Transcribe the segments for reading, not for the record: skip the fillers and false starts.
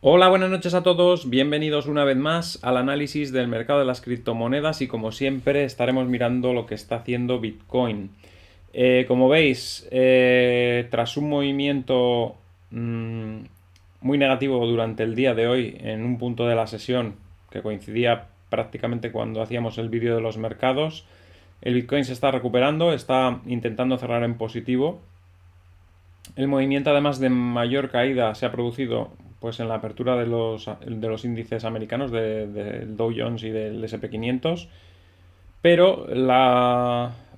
Hola, buenas noches a todos, bienvenidos una vez más al análisis del mercado de las criptomonedas y como siempre estaremos mirando lo que está haciendo Bitcoin. Como veis, tras un movimiento muy negativo durante el día de hoy en un punto de la sesión que coincidía prácticamente cuando hacíamos el vídeo de los mercados, el Bitcoin se está recuperando, está intentando cerrar en positivo. El movimiento, además de mayor caída, se ha producido pues en la apertura de los índices americanos, del Dow Jones y del SP 500. Pero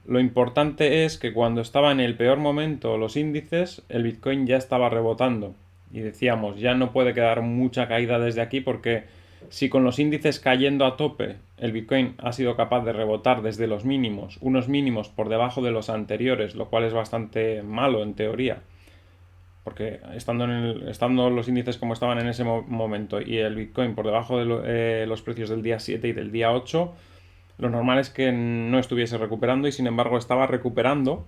lo importante es que cuando estaba en el peor momento los índices, el Bitcoin ya estaba rebotando. Y decíamos, ya no puede quedar mucha caída desde aquí porque si con los índices cayendo a tope el Bitcoin ha sido capaz de rebotar desde los mínimos, unos mínimos por debajo de los anteriores, lo cual es bastante malo en teoría, porque estando los índices como estaban en ese momento y el Bitcoin por debajo de los precios del día 7 y del día 8, lo normal es que no estuviese recuperando y sin embargo estaba recuperando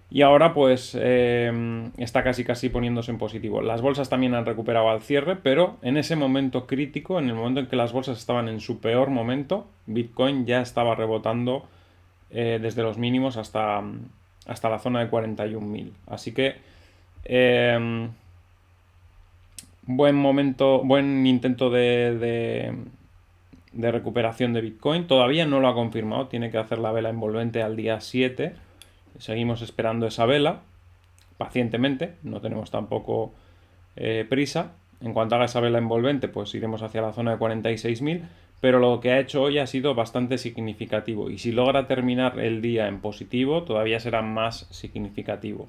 y ahora pues está casi poniéndose en positivo. Las bolsas también han recuperado al cierre, pero en ese momento crítico, en el momento en que las bolsas estaban en su peor momento, Bitcoin ya estaba rebotando desde los mínimos hasta la zona de 41.000. Así que eh, buen momento, buen intento de recuperación de Bitcoin. Todavía no lo ha confirmado, tiene que hacer la vela envolvente al día 7. Seguimos esperando esa vela pacientemente, no tenemos tampoco prisa. En cuanto haga esa vela envolvente, pues iremos hacia la zona de 46.000. Pero lo que ha hecho hoy ha sido bastante significativo. Y si logra terminar el día en positivo, todavía será más significativo.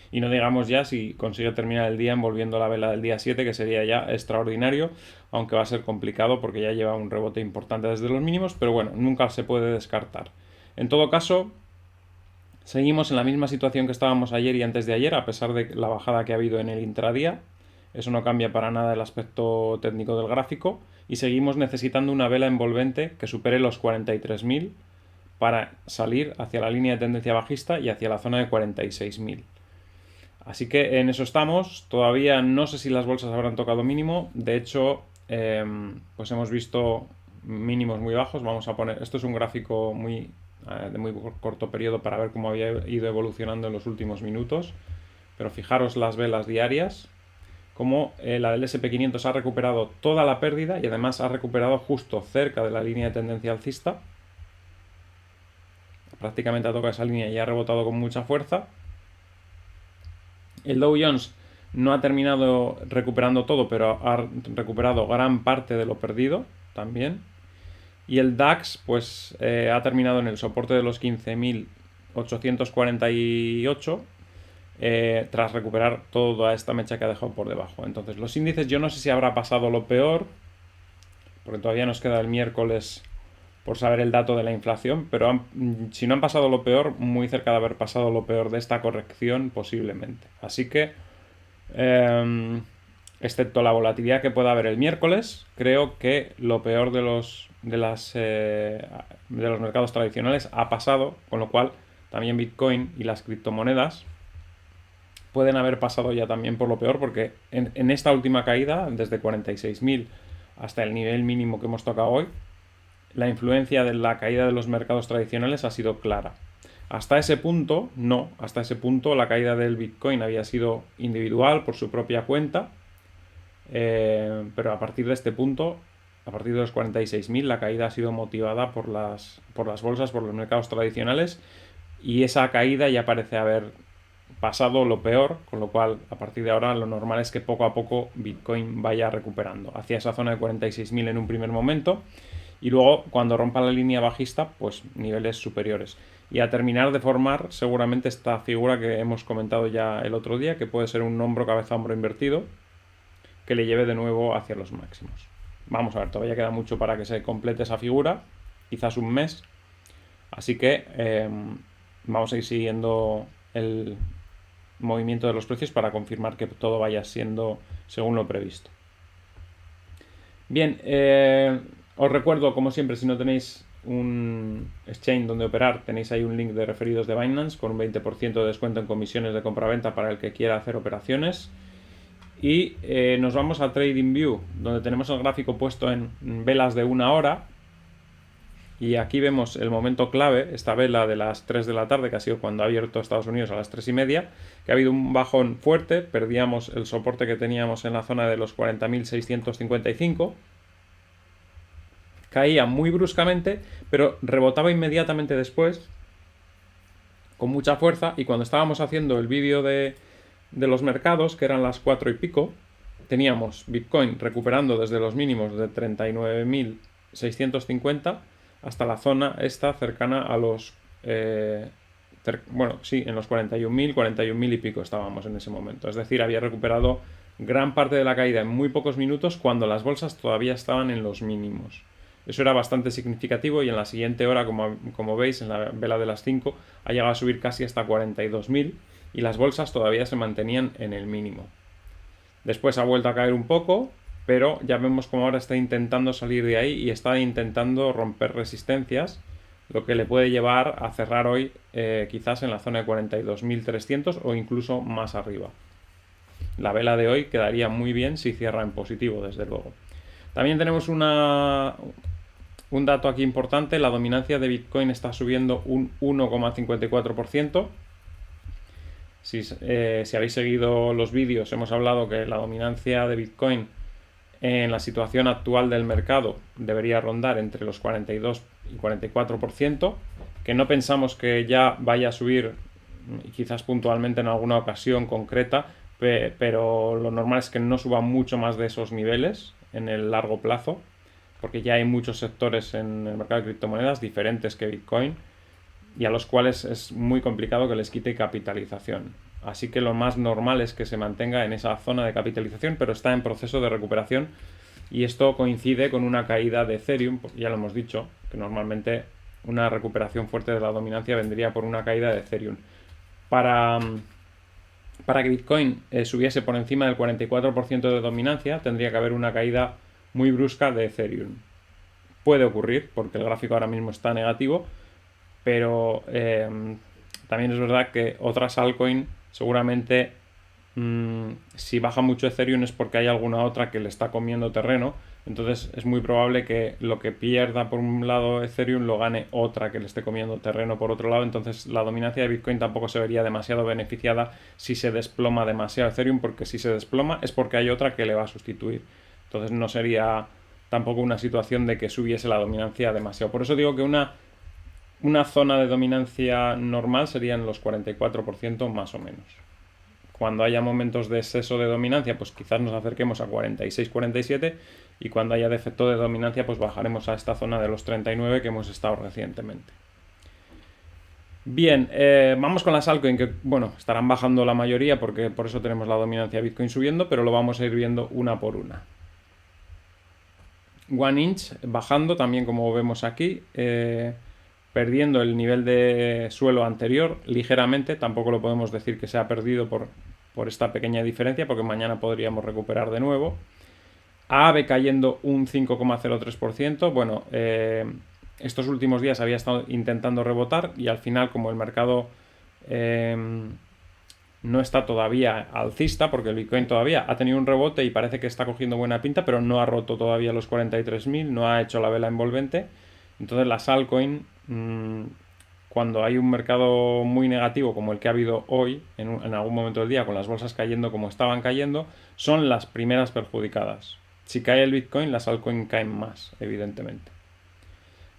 Y no digamos ya si consigue terminar el día envolviendo la vela del día 7, que sería ya extraordinario, aunque va a ser complicado porque ya lleva un rebote importante desde los mínimos, pero bueno, nunca se puede descartar. En todo caso, seguimos en la misma situación que estábamos ayer y antes de ayer, a pesar de la bajada que ha habido en el intradía. Eso no cambia para nada el aspecto técnico del gráfico. Y seguimos necesitando una vela envolvente que supere los 43.000 para salir hacia la línea de tendencia bajista y hacia la zona de 46.000. Así que en eso estamos. Todavía no sé si las bolsas habrán tocado mínimo. De hecho, pues hemos visto mínimos muy bajos. Vamos a poner, esto es un gráfico de muy corto periodo para ver cómo había ido evolucionando en los últimos minutos. Pero fijaros las velas diarias, como la del SP 500 ha recuperado toda la pérdida y además ha recuperado justo cerca de la línea de tendencia alcista. Prácticamente ha tocado esa línea y ha rebotado con mucha fuerza. El Dow Jones no ha terminado recuperando todo, pero ha recuperado gran parte de lo perdido también. Y el DAX pues ha terminado en el soporte de los 15.848 tras recuperar toda esta mecha que ha dejado por debajo. Entonces los índices, yo no sé si habrá pasado lo peor, porque todavía nos queda el miércoles por saber el dato de la inflación, pero si no han pasado lo peor, muy cerca de haber pasado lo peor de esta corrección posiblemente. Así que, excepto la volatilidad que pueda haber el miércoles, creo que lo peor de los mercados tradicionales ha pasado, con lo cual también Bitcoin y las criptomonedas pueden haber pasado ya también por lo peor, porque en esta última caída, desde 46.000 hasta el nivel mínimo que hemos tocado hoy, la influencia de la caída de los mercados tradicionales ha sido clara. Hasta ese punto, no. Hasta ese punto la caída del Bitcoin había sido individual por su propia cuenta. Pero a partir de este punto, a partir de los 46.000, la caída ha sido motivada por las bolsas, por los mercados tradicionales. Y esa caída ya parece haber pasado lo peor, con lo cual a partir de ahora lo normal es que poco a poco Bitcoin vaya recuperando hacia esa zona de 46.000 en un primer momento y luego cuando rompa la línea bajista pues niveles superiores y a terminar de formar seguramente esta figura que hemos comentado ya el otro día, que puede ser un hombro cabeza hombro invertido que le lleve de nuevo hacia los máximos. Vamos a ver, todavía queda mucho para que se complete esa figura, quizás un mes, así que vamos a ir siguiendo el movimiento de los precios para confirmar que todo vaya siendo según lo previsto. Bien, os recuerdo, como siempre, si no tenéis un exchange donde operar, tenéis ahí un link de referidos de Binance con un 20% de descuento en comisiones de compraventa para el que quiera hacer operaciones. Y nos vamos a TradingView, donde tenemos el gráfico puesto en velas de 1 hora. Y aquí vemos el momento clave, esta vela de las 3 de la tarde, que ha sido cuando ha abierto Estados Unidos a las 3:30, que ha habido un bajón fuerte, perdíamos el soporte que teníamos en la zona de los 40.655, caía muy bruscamente, pero rebotaba inmediatamente después, con mucha fuerza, y cuando estábamos haciendo el vídeo de los mercados, que eran las 4 y pico, teníamos Bitcoin recuperando desde los mínimos de 39.650 hasta la zona esta cercana a los... bueno, sí, en los 41.000 y pico estábamos en ese momento. Es decir, había recuperado gran parte de la caída en muy pocos minutos cuando las bolsas todavía estaban en los mínimos. Eso era bastante significativo y en la siguiente hora, como veis, en la vela de las 5, ha llegado a subir casi hasta 42.000 y las bolsas todavía se mantenían en el mínimo. Después ha vuelto a caer un poco, pero ya vemos como ahora está intentando salir de ahí y está intentando romper resistencias, lo que le puede llevar a cerrar hoy quizás en la zona de 42.300 o incluso más arriba. La vela de hoy quedaría muy bien si cierra en positivo, desde luego. También tenemos un dato aquí importante, la dominancia de Bitcoin está subiendo un 1,54%. Si habéis seguido los vídeos, hemos hablado que la dominancia de Bitcoin en la situación actual del mercado debería rondar entre los 42 y 44%, que no pensamos que ya vaya a subir, quizás puntualmente en alguna ocasión concreta, pero lo normal es que no suba mucho más de esos niveles en el largo plazo, porque ya hay muchos sectores en el mercado de criptomonedas diferentes que Bitcoin y a los cuales es muy complicado que les quite capitalización. Así que lo más normal es que se mantenga en esa zona de capitalización, pero está en proceso de recuperación y esto coincide con una caída de Ethereum, porque ya lo hemos dicho, que normalmente una recuperación fuerte de la dominancia vendría por una caída de Ethereum. Para que Bitcoin subiese por encima del 44% de dominancia, tendría que haber una caída muy brusca de Ethereum. Puede ocurrir, porque el gráfico ahora mismo está negativo, pero también es verdad que otras altcoins seguramente si baja mucho Ethereum es porque hay alguna otra que le está comiendo terreno, entonces es muy probable que lo que pierda por un lado Ethereum lo gane otra que le esté comiendo terreno por otro lado, entonces la dominancia de Bitcoin tampoco se vería demasiado beneficiada si se desploma demasiado Ethereum, porque si se desploma es porque hay otra que le va a sustituir, entonces no sería tampoco una situación de que subiese la dominancia demasiado. Por eso digo que una zona de dominancia normal serían los 44% más o menos. Cuando haya momentos de exceso de dominancia, pues quizás nos acerquemos a 46-47 y cuando haya defecto de dominancia, pues bajaremos a esta zona de los 39 que hemos estado recientemente. Bien, vamos con las altcoins que, bueno, estarán bajando la mayoría porque por eso tenemos la dominancia de Bitcoin subiendo, pero lo vamos a ir viendo una por una. OneInch bajando también como vemos aquí, perdiendo el nivel de suelo anterior ligeramente, tampoco lo podemos decir que se ha perdido por esta pequeña diferencia, porque mañana podríamos recuperar de nuevo. AAVE cayendo un 5,03%, bueno, estos últimos días había estado intentando rebotar y al final, como el mercado no está todavía alcista, porque el Bitcoin todavía ha tenido un rebote y parece que está cogiendo buena pinta, pero no ha roto todavía los 43.000, no ha hecho la vela envolvente. Entonces las altcoins, cuando hay un mercado muy negativo como el que ha habido hoy, en algún momento del día, con las bolsas cayendo como estaban cayendo, son las primeras perjudicadas. Si cae el Bitcoin, las altcoins caen más, evidentemente.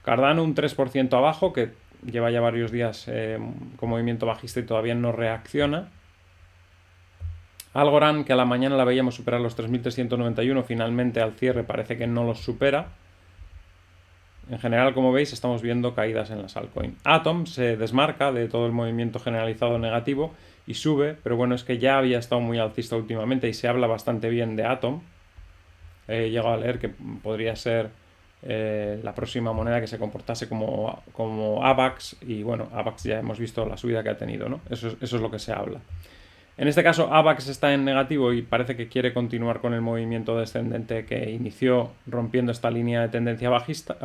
Cardano un 3% abajo, que lleva ya varios días con movimiento bajista y todavía no reacciona. Algorand, que a la mañana la veíamos superar los 3.391, finalmente al cierre parece que no los supera. En general, como veis, estamos viendo caídas en las altcoins. Atom se desmarca de todo el movimiento generalizado negativo y sube, pero bueno, es que ya había estado muy alcista últimamente y se habla bastante bien de Atom. He llegado a leer que podría ser la próxima moneda que se comportase como AVAX, y bueno, AVAX ya hemos visto la subida que ha tenido, ¿no? Eso es lo que se habla. En este caso, AVAX está en negativo y parece que quiere continuar con el movimiento descendente que inició rompiendo esta línea de tendencia alcista.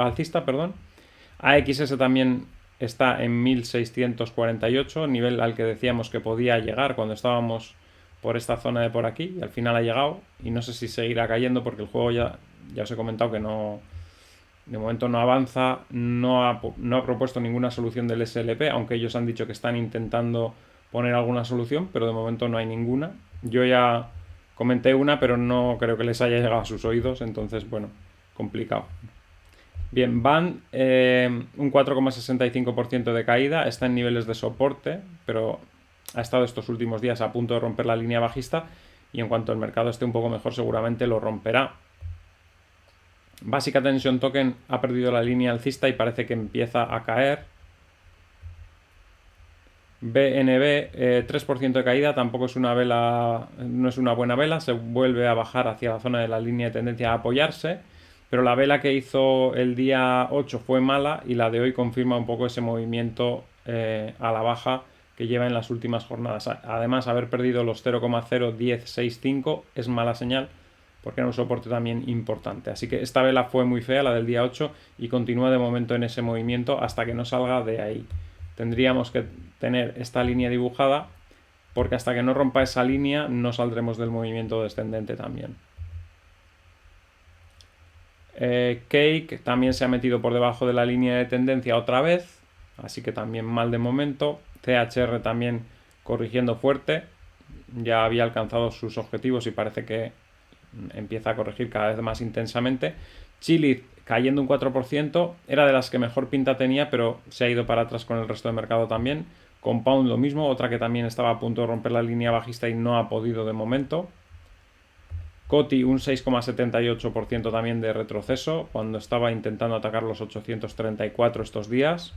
AXS también está en 1648, nivel al que decíamos que podía llegar cuando estábamos por esta zona de por aquí y al final ha llegado y no sé si seguirá cayendo porque el juego ya os he comentado que no, de momento no avanza, no ha propuesto ninguna solución del SLP, aunque ellos han dicho que están intentando poner alguna solución, pero de momento no hay ninguna. Yo ya comenté una, pero no creo que les haya llegado a sus oídos, entonces bueno, complicado. Bien, van un 4,65% de caída, está en niveles de soporte, pero ha estado estos últimos días a punto de romper la línea bajista y en cuanto el mercado esté un poco mejor seguramente lo romperá. Basic Attention Token ha perdido la línea alcista y parece que empieza a caer. BNB 3% de caída, tampoco es una vela, no es una buena vela, se vuelve a bajar hacia la zona de la línea de tendencia a apoyarse, pero la vela que hizo el día 8 fue mala y la de hoy confirma un poco ese movimiento a la baja que lleva en las últimas jornadas. Además, haber perdido los 0,01065 es mala señal porque era un soporte también importante. Así que esta vela fue muy fea, la del día 8, y continúa de momento en ese movimiento hasta que no salga de ahí. Tendríamos que tener esta línea dibujada porque hasta que no rompa esa línea no saldremos del movimiento descendente también. Cake también se ha metido por debajo de la línea de tendencia otra vez, así que también mal de momento. CHR también corrigiendo fuerte, ya había alcanzado sus objetivos y parece que empieza a corregir cada vez más intensamente. Chili cayendo un 4%, era de las que mejor pinta tenía, pero se ha ido para atrás con el resto del mercado también. Compound lo mismo, otra que también estaba a punto de romper la línea bajista y no ha podido de momento. Coti un 6,78% también de retroceso, cuando estaba intentando atacar los 834 estos días.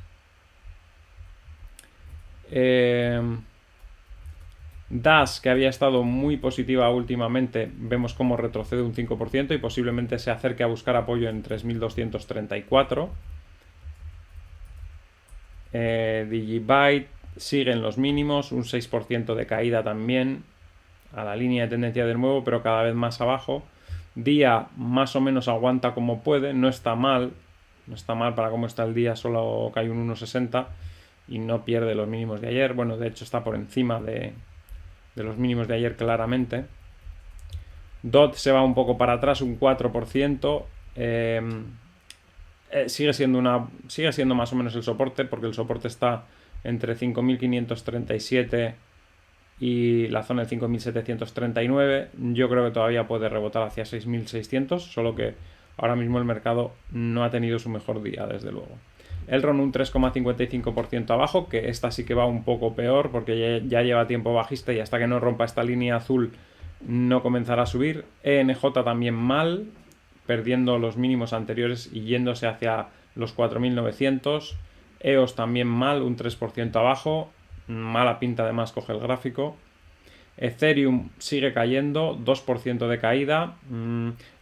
DAS, que había estado muy positiva últimamente, vemos cómo retrocede un 5% y posiblemente se acerque a buscar apoyo en 3.234. Digibyte sigue en los mínimos, un 6% de caída también a la línea de tendencia de nuevo, pero cada vez más abajo. Día más o menos aguanta como puede, no está mal para cómo está el día, solo cae un 1,60 y no pierde los mínimos de ayer. Bueno, de hecho está por encima de los mínimos de ayer claramente. DOT se va un poco para atrás, un 4%. Sigue siendo más o menos el soporte, porque el soporte está entre 5.537 y la zona de 5.739. Yo creo que todavía puede rebotar hacia 6.600, solo que ahora mismo el mercado no ha tenido su mejor día, desde luego. Elrond un 3,55% abajo, que esta sí que va un poco peor porque ya lleva tiempo bajista y hasta que no rompa esta línea azul no comenzará a subir. ENJ también mal, perdiendo los mínimos anteriores y yéndose hacia los 4.900. EOS también mal, un 3% abajo, mala pinta además coge el gráfico. Ethereum sigue cayendo, 2% de caída.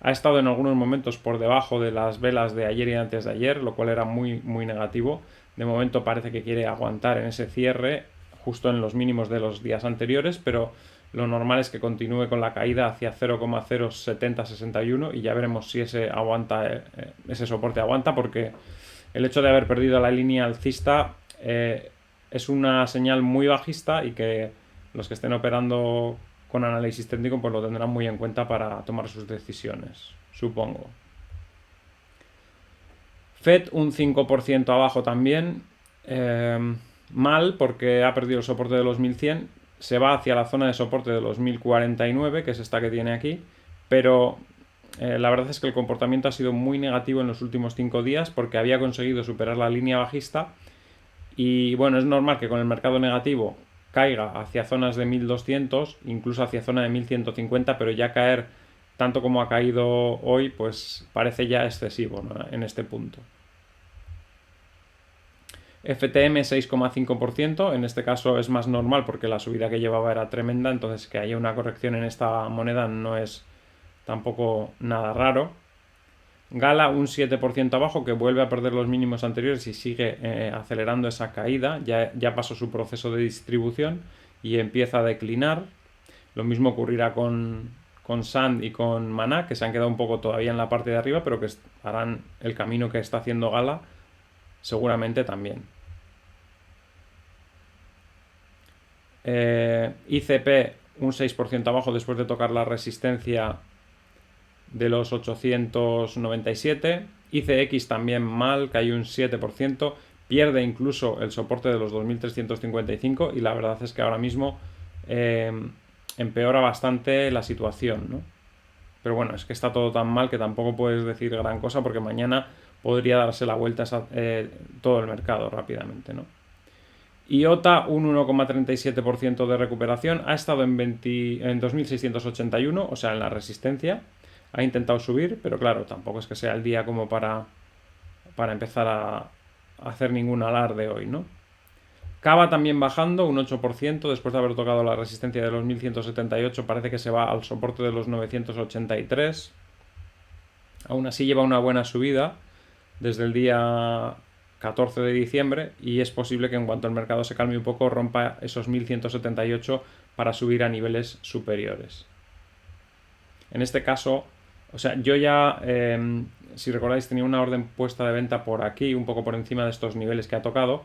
Ha estado en algunos momentos por debajo de las velas de ayer y antes de ayer, lo cual era muy, muy negativo. De momento parece que quiere aguantar en ese cierre, justo en los mínimos de los días anteriores, pero lo normal es que continúe con la caída hacia 0,07061 y ya veremos si ese soporte aguanta, porque el hecho de haber perdido la línea alcista es una señal muy bajista y que los que estén operando con análisis técnico pues lo tendrán muy en cuenta para tomar sus decisiones, supongo. FED un 5% abajo también, mal porque ha perdido el soporte de los 1100, se va hacia la zona de soporte de los 1049, que es esta que tiene aquí, pero la verdad es que el comportamiento ha sido muy negativo en los últimos 5 días porque había conseguido superar la línea bajista y bueno, es normal que con el mercado negativo caiga hacia zonas de 1200, incluso hacia zona de 1150, pero ya caer tanto como ha caído hoy, pues parece ya excesivo, ¿no?, en este punto. FTM 6,5%, en este caso es más normal porque la subida que llevaba era tremenda, entonces que haya una corrección en esta moneda no es tampoco nada raro. Gala un 7% abajo, que vuelve a perder los mínimos anteriores y sigue acelerando esa caída. Ya pasó su proceso de distribución y empieza a declinar. Lo mismo ocurrirá con Sand y con Maná, que se han quedado un poco todavía en la parte de arriba, pero que harán el camino que está haciendo Gala seguramente también. ICP un 6% abajo después de tocar la resistencia de los 897. ICX también mal, cayó un 7%, pierde incluso el soporte de los 2355 y la verdad es que ahora mismo empeora bastante la situación, ¿no? Pero bueno, es que está todo tan mal que tampoco puedes decir gran cosa porque mañana podría darse la vuelta todo el mercado rápidamente, ¿no? IOTA un 1,37% de recuperación, ha estado en 2.681, o sea, en la resistencia, ha intentado subir, pero claro, tampoco es que sea el día como para empezar a hacer ningún alarde hoy, ¿no? Cava también bajando un 8% después de haber tocado la resistencia de los 1.178, parece que se va al soporte de los 983. Aún así lleva una buena subida desde el día 14 de diciembre y es posible que en cuanto el mercado se calme un poco rompa esos 1178 para subir a niveles superiores. En este caso, o sea, yo ya, si recordáis, tenía una orden puesta de venta por aquí, un poco por encima de estos niveles que ha tocado.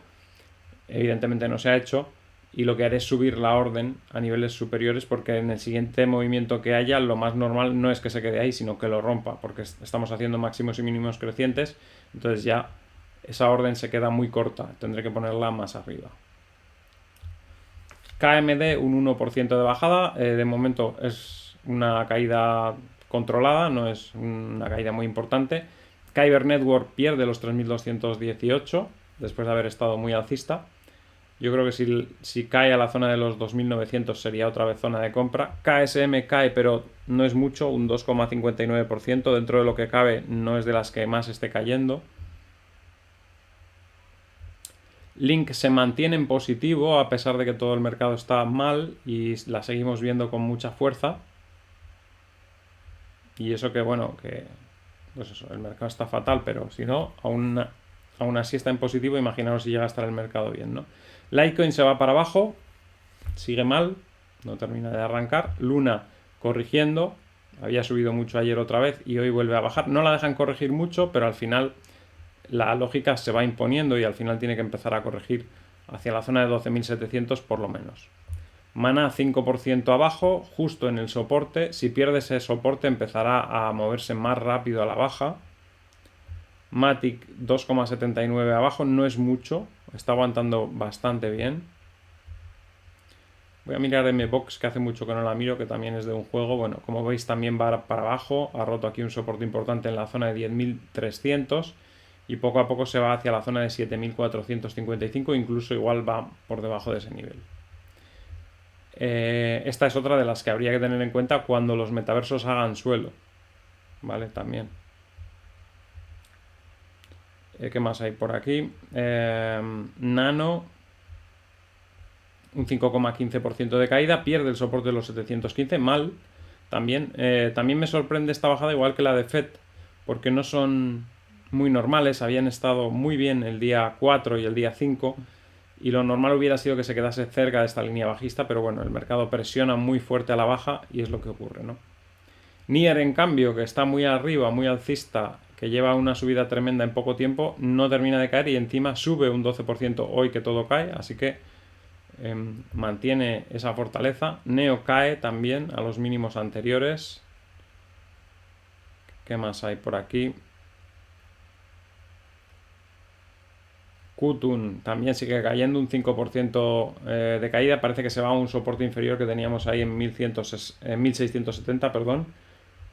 Evidentemente no se ha hecho y lo que haré es subir la orden a niveles superiores porque en el siguiente movimiento que haya lo más normal no es que se quede ahí sino que lo rompa porque estamos haciendo máximos y mínimos crecientes, entonces ya esa orden se queda muy corta, tendré que ponerla más arriba. KMD un 1% de bajada, de momento es una caída controlada, no es una caída muy importante. Kyber Network pierde los 3218 después de haber estado muy alcista. Yo creo que si cae a la zona de los 2900 sería otra vez zona de compra. KSM cae, pero no es mucho, un 2,59%. Dentro de lo que cabe, no es de las que más esté cayendo. Link se mantiene en positivo a pesar de que todo el mercado está mal y la seguimos viendo con mucha fuerza. Y eso que, bueno, que pues eso, el mercado está fatal, pero si no, aún así está en positivo. Imaginaos si llega a estar el mercado bien, ¿no? Litecoin se va para abajo, sigue mal, no termina de arrancar. Luna corrigiendo, había subido mucho ayer otra vez y hoy vuelve a bajar. No la dejan corregir mucho, pero al final la lógica se va imponiendo y al final tiene que empezar a corregir hacia la zona de 12.700 por lo menos. Mana 5% abajo, justo en el soporte. Si pierde ese soporte empezará a moverse más rápido a la baja. Matic 2,79 abajo, no es mucho, está aguantando bastante bien. Voy a mirar MBox, que hace mucho que no la miro, que también es de un juego. Bueno, como veis también va para abajo, ha roto aquí un soporte importante en la zona de 10.300 y poco a poco se va hacia la zona de 7.455, incluso igual va por debajo de ese nivel. Esta es otra de las que habría que tener en cuenta cuando los metaversos hagan suelo, ¿vale? También. ¿Qué más hay por aquí? Nano, un 5,15% de caída, pierde el soporte de los 715, mal. También me sorprende esta bajada igual que la de FED, porque no son muy normales, habían estado muy bien el día 4 y el día 5, y lo normal hubiera sido que se quedase cerca de esta línea bajista, pero bueno, el mercado presiona muy fuerte a la baja y es lo que ocurre, ¿no? Nier, en cambio, que está muy arriba, muy alcista, que lleva una subida tremenda en poco tiempo, no termina de caer y encima sube un 12% hoy que todo cae, así que mantiene esa fortaleza. Neo cae también a los mínimos anteriores. ¿Qué más hay por aquí? Qutun también sigue cayendo un 5% de caída, parece que se va a un soporte inferior que teníamos ahí en 1670, perdón.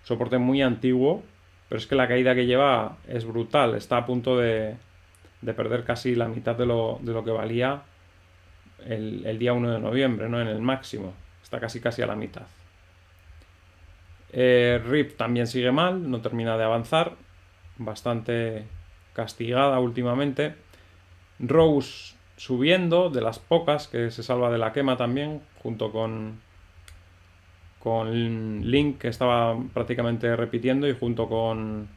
Soporte muy antiguo, pero es que la caída que lleva es brutal, está a punto de perder casi la mitad de lo que valía el día 1 de noviembre, ¿no? En el máximo, está casi a la mitad. RIP también sigue mal, no termina de avanzar, bastante castigada últimamente. Rose subiendo, de las pocas que se salva de la quema también, junto con Link, que estaba prácticamente repitiendo, y junto con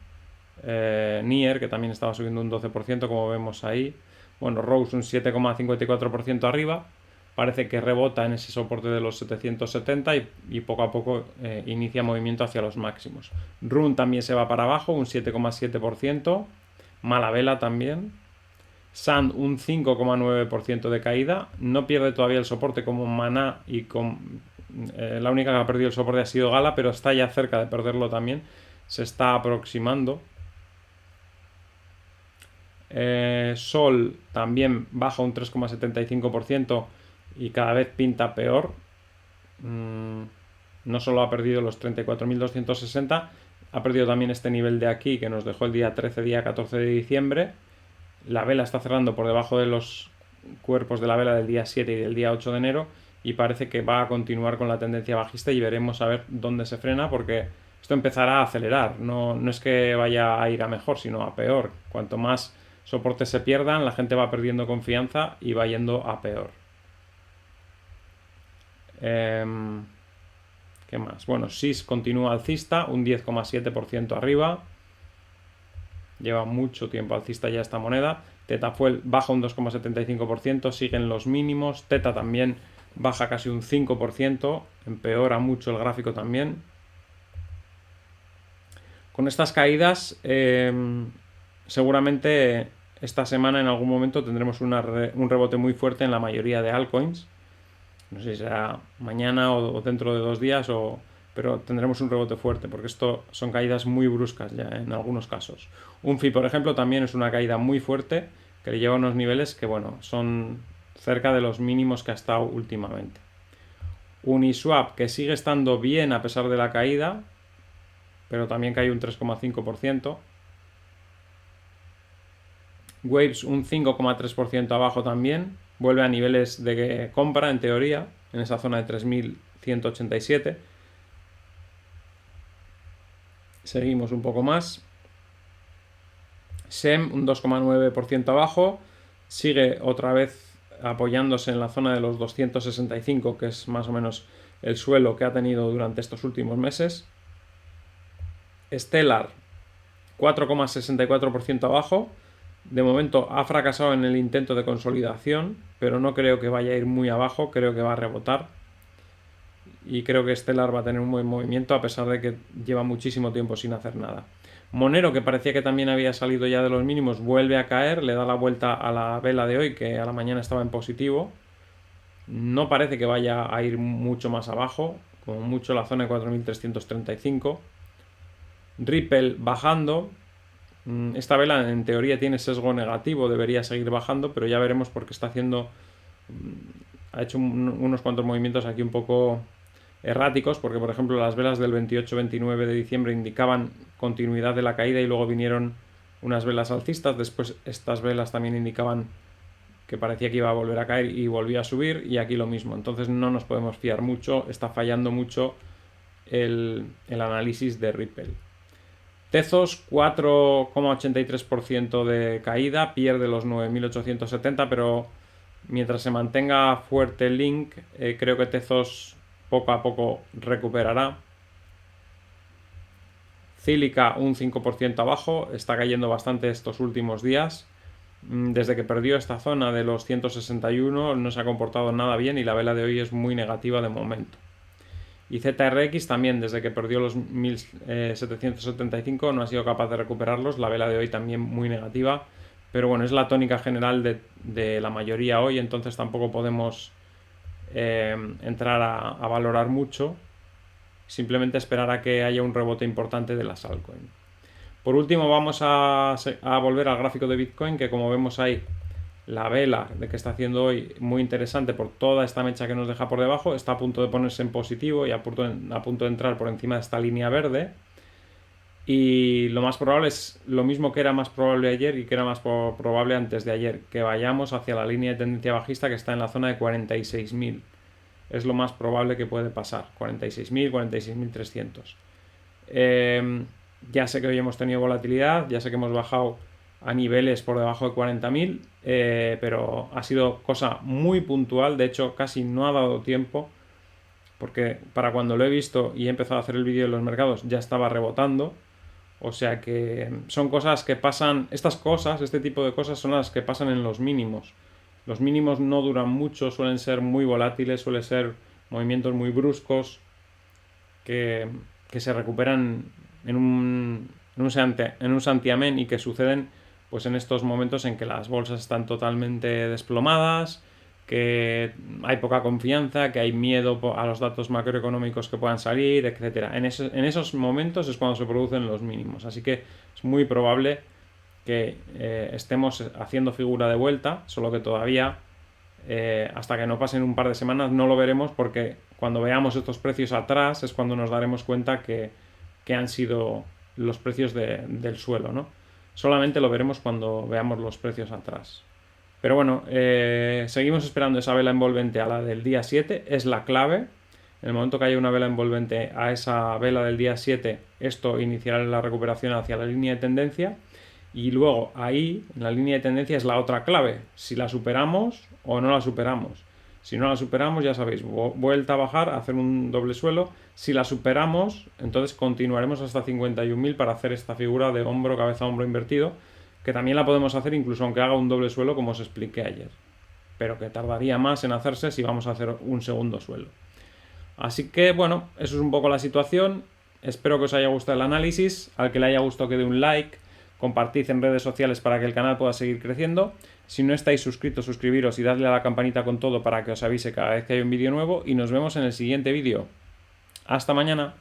Nier, que también estaba subiendo un 12%, como vemos ahí. Bueno, Rose un 7,54% arriba, parece que rebota en ese soporte de los 770 y poco a poco inicia movimiento hacia los máximos. Rune también se va para abajo, un 7,7%, mala vela también. Sand un 5,9% de caída, no pierde todavía el soporte como Mana y La única que ha perdido el soporte ha sido Gala, pero está ya cerca de perderlo también. Se está aproximando. Sol también baja un 3,75% y cada vez pinta peor. No solo ha perdido los 34.260, ha perdido también este nivel de aquí que nos dejó el día 13, día 14 de diciembre. La vela está cerrando por debajo de los cuerpos de la vela del día 7 y del día 8 de enero y parece que va a continuar con la tendencia bajista y veremos a ver dónde se frena, porque esto empezará a acelerar. No es que vaya a ir a mejor, sino a peor. Cuanto más soportes se pierdan, la gente va perdiendo confianza y va yendo a peor. ¿Qué más? Bueno, SIS continúa alcista, un 10,7% arriba. Lleva mucho tiempo alcista ya esta moneda. Tetafuel baja un 2,75%, siguen los mínimos. Teta también baja casi un 5%, empeora mucho el gráfico también. Con estas caídas, seguramente esta semana en algún momento tendremos un rebote muy fuerte en la mayoría de altcoins. No sé si será mañana o dentro de 2 días, pero tendremos un rebote fuerte, porque esto son caídas muy bruscas ya en algunos casos. UNFI, por ejemplo, también es una caída muy fuerte, que le lleva a unos niveles que, bueno, son cerca de los mínimos que ha estado últimamente. Uniswap, que sigue estando bien a pesar de la caída, pero también cae un 3,5%. Waves un 5,3% abajo también, vuelve a niveles de compra en teoría, en esa zona de 3.187. Seguimos un poco más. SEM un 2,9% abajo, sigue otra vez apoyándose en la zona de los 265, que es más o menos el suelo que ha tenido durante estos últimos meses. Stellar 4,64% abajo. De momento ha fracasado en el intento de consolidación, pero no creo que vaya a ir muy abajo, creo que va a rebotar. Y creo que Stellar va a tener un buen movimiento a pesar de que lleva muchísimo tiempo sin hacer nada. Monero, que parecía que también había salido ya de los mínimos, vuelve a caer, le da la vuelta a la vela de hoy, que a la mañana estaba en positivo. No parece que vaya a ir mucho más abajo, como mucho la zona de 4.335. Ripple bajando. Esta vela en teoría tiene sesgo negativo, debería seguir bajando, pero ya veremos porque está haciendo... Ha hecho unos cuantos movimientos aquí un poco erráticos, porque por ejemplo las velas del 28-29 de diciembre indicaban continuidad de la caída y luego vinieron unas velas alcistas, después estas velas también indicaban que parecía que iba a volver a caer y volvía a subir, y aquí lo mismo. Entonces no nos podemos fiar mucho, está fallando mucho el análisis de Ripple. Tezos 4,83% de caída, pierde los 9.870, pero mientras se mantenga fuerte el link, creo que Tezos poco a poco recuperará. Cílica un 5% abajo, está cayendo bastante estos últimos días. Desde que perdió esta zona de los 161 no se ha comportado nada bien y la vela de hoy es muy negativa de momento. Y ZRX también, desde que perdió los 1775 no ha sido capaz de recuperarlos, la vela de hoy también muy negativa, pero bueno, es la tónica general de la mayoría hoy, entonces tampoco podemos entrar a valorar mucho, simplemente esperar a que haya un rebote importante de las altcoins. Por último vamos a volver al gráfico de Bitcoin, que como vemos ahí, la vela de que está haciendo hoy muy interesante por toda esta mecha que nos deja por debajo, está a punto de ponerse en positivo y a punto de entrar por encima de esta línea verde, y lo más probable es lo mismo que era más probable ayer y que era más probable antes de ayer, que vayamos hacia la línea de tendencia bajista que está en la zona de 46.000. Es lo más probable que puede pasar, 46.000, 46.300. Ya sé que hoy hemos tenido volatilidad, ya sé que hemos bajado a niveles por debajo de 40.000, pero ha sido cosa muy puntual, de hecho casi no ha dado tiempo, porque para cuando lo he visto y he empezado a hacer el vídeo de los mercados ya estaba rebotando, o sea que son cosas que pasan, este tipo de cosas son las que pasan en los mínimos. Los mínimos no duran mucho, suelen ser muy volátiles, suelen ser movimientos muy bruscos que se recuperan en un santiamén y que suceden pues en estos momentos en que las bolsas están totalmente desplomadas, que hay poca confianza, que hay miedo a los datos macroeconómicos que puedan salir, etcétera. En esos momentos es cuando se producen los mínimos. Así que es muy probable que estemos haciendo figura de vuelta, solo que todavía hasta que no pasen un par de semanas no lo veremos, porque cuando veamos estos precios atrás es cuando nos daremos cuenta que han sido los precios del suelo, ¿no? Solamente lo veremos cuando veamos los precios atrás. Pero bueno, seguimos esperando esa vela envolvente a la del día 7, es la clave. En el momento que haya una vela envolvente a esa vela del día 7, esto iniciará la recuperación hacia la línea de tendencia. Y luego ahí, en la línea de tendencia, es la otra clave, si la superamos o no la superamos. Si no la superamos, ya sabéis, vuelta a bajar, hacer un doble suelo. Si la superamos, entonces continuaremos hasta 51.000 para hacer esta figura de hombro, cabeza, hombro invertido, que también la podemos hacer incluso aunque haga un doble suelo, como os expliqué ayer, pero que tardaría más en hacerse si vamos a hacer un segundo suelo. Así que bueno, eso es un poco la situación. Espero que os haya gustado el análisis. Al que le haya gustado, que dé un like, compartid en redes sociales para que el canal pueda seguir creciendo. Si no estáis suscritos, suscribiros y dadle a la campanita con todo para que os avise cada vez que hay un vídeo nuevo. Y nos vemos en el siguiente vídeo. Hasta mañana.